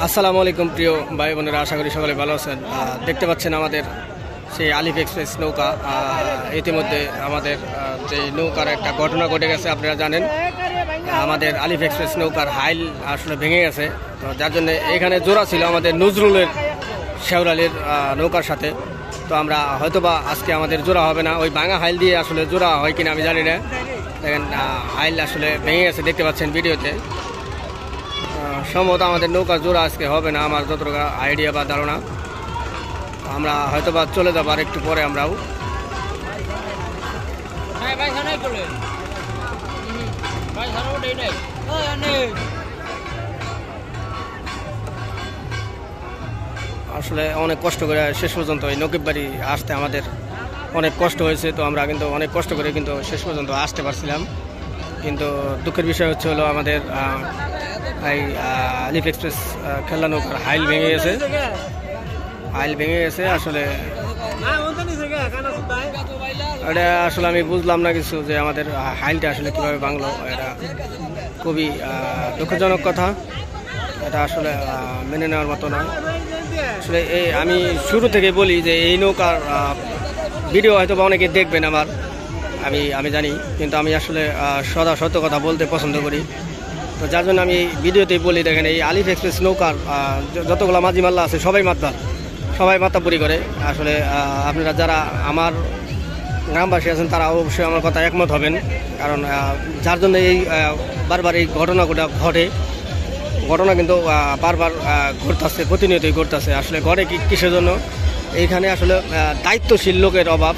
আসসালামু আলাইকুম প্রিয় ভাই বোনেরা, আশা করি সকলে ভালো আছেন। দেখতে পাচ্ছেন আমাদের সেই আলিফ এক্সপ্রেস নৌকা। ইতিমধ্যে আমাদের যে নৌকার একটা ঘটনা ঘটে গেছে, আপনারা জানেন আমাদের আলিফ এক্সপ্রেস নৌকার হাইল আসলে ভেঙে গেছে। তো যার জন্য এখানে জোড়া ছিল আমাদের নজরুলের শেওরালির নৌকার সাথে। তো আমরা হয়তোবা আজকে আমাদের জোড়া হবে না, ওই ভাঙা হাইল দিয়ে আসলে জোড়া হয় কিনা আমি জানি না। দেখেন হাইল আসলে ভেঙে গেছে, দেখতে পাচ্ছেন ভিডিওতে। সম্ভবত আমাদের নৌকা জোড়া আজকে হবে না, আমার যতটুকু আইডিয়া বা ধারণা। আমরা হয়তো বা চলে যাবো আর একটু পরে। আমরাও আসলে অনেক কষ্ট করে শেষ পর্যন্ত এই নকিব বাড়ি আসতে আমাদের অনেক কষ্ট হয়েছে। তো আমরা কিন্তু অনেক কষ্ট করে কিন্তু শেষ পর্যন্ত আসতে পারছিলাম। কিন্তু দুঃখের বিষয় হচ্ছে হলো আমাদের এই আলিফ এক্সপ্রেস খেলা নৌকার হাইল ভেঙে গেছে। আসলে এটা আসলে আমি বুঝলাম না কিছু, যে আমাদের হাইলটা আসলে কিভাবে ভাঙলো। এটা খুবই দুঃখজনক কথা, এটা আসলে মেনে নেওয়ার মতো নয়। আসলে আমি শুরু থেকে বলি যে এই নৌকার ভিডিও হয়তো বা অনেকে দেখবেন আমি জানি, কিন্তু আমি আসলে সদা সত্য কথা বলতে পছন্দ করি। তো যার জন্য আমি ভিডিওতেই বলি, দেখেন এই আলিফ এক্সপ্রেস নৌকার যতগুলো মাঝি মাল্লা আছে সবাই মাত্তাপুরি করে। আসলে আপনারা যারা আমার গ্রামবাসী আছেন তারা অবশ্যই আমার কথা একমত হবেন, কারণ যার জন্য এই বারবার এই ঘটনাগুলো ঘটে। ঘটনা কিন্তু বারবার ঘটতেছে, প্রতিনিয়তই ঘটতেছে। আসলে ঘটে কিসের জন্য? এইখানে আসলে দায়িত্বশীল লোকের অভাব।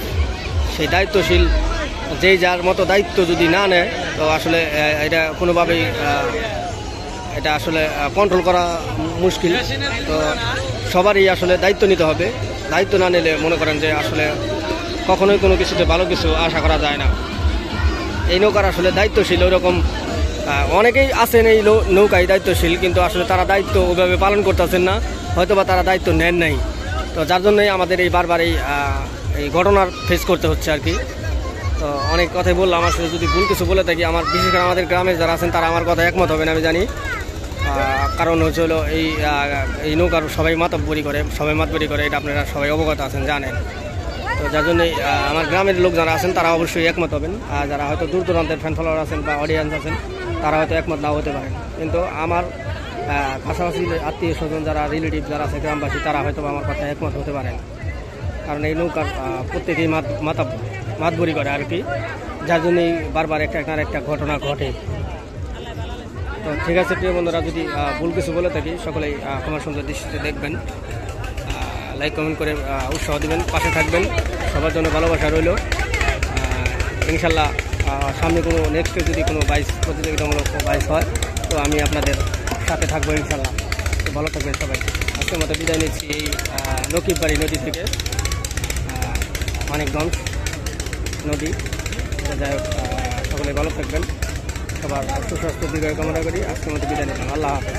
সেই দায়িত্বশীল যেই যার মতো দায়িত্ব যদি না নেয়, তো আসলে এটা কোনোভাবেই এটা আসলে কন্ট্রোল করা মুশকিল। তো সবারই আসলে দায়িত্ব নিতে হবে। দায়িত্ব না নিলে মনে করেন যে আসলে কখনোই কোনো কিছুতে ভালো কিছু আশা করা যায় না। এই নৌকার আসলে দায়িত্বশীল ওইরকম অনেকেই আছেন এই নৌকায় দায়িত্বশীল, কিন্তু আসলে তারা দায়িত্ব ওইভাবে পালন করতেছেন না, হয়তোবা তারা দায়িত্ব নেন নাই। তো যার জন্যই আমাদের এই বারবার এই ঘটনার ফেস করতে হচ্ছে আর কি। তো অনেক কথাই বললাম, আসলে যদি ভুল কিছু বলে থাকি, বিশেষ করে আমাদের গ্রামে যারা আছেন তারা আমার কথা একমত হবেন আমি জানি। কারণ হচ্ছে হলো এই নৌকার সবাই মাতব্বরি করে, এটা আপনারা সবাই অবগত আছেন, জানেন। তো যার জন্যই আমার গ্রামের লোক যারা আছেন তারা অবশ্যই একমত হবেন। আর যারা হয়তো দূর দূরান্তের ফ্যান ফলোয়ার আছেন বা অডিয়েন্স আছেন তারা হয়তো একমত নাও হতে পারেন, কিন্তু আমার পাশাপাশি আত্মীয় স্বজন যারা রিলেটিভ যারা আছে গ্রামবাসী, তারা হয়তো আমার কথা একমত হতে পারেন। কারণ এই নৌকার প্রত্যেকেই মাতবরি করে আর কি, যার জন্যই বারবার একটা ঘটনা ঘটে। তো ঠিক আছে প্রিয় বন্ধুরা, যদি ভুল কিছু বলে থাকি সকলেই ক্ষমা সুন্দর দৃষ্টিতে দেখবেন, লাইক কমেন্ট করে উৎসাহ দিবেন, পাশে থাকবেন। সবার জন্য ভালোবাসা রইল। ইনশাল্লাহ সামনে কোনো নেক্সটে যদি কোনো প্রতিযোগিতামূলক বাইস হয়, তো আমি আপনাদের সাথে থাকবো ইনশাল্লাহ। তো ভালো থাকবেন সবাই। আজকের মতো বিদায় নিচ্ছি এই নকিববাড়ি নদী থেকে, মানিকগঞ্জ নদী। যাই হোক, সকলে ভালো থাকবেন, সবার সুস্বাস্থ্য দীর্ঘায়ু কামনা করি। আজকের মতো বিদায় নিলাম। আল্লাহ হাফেজ।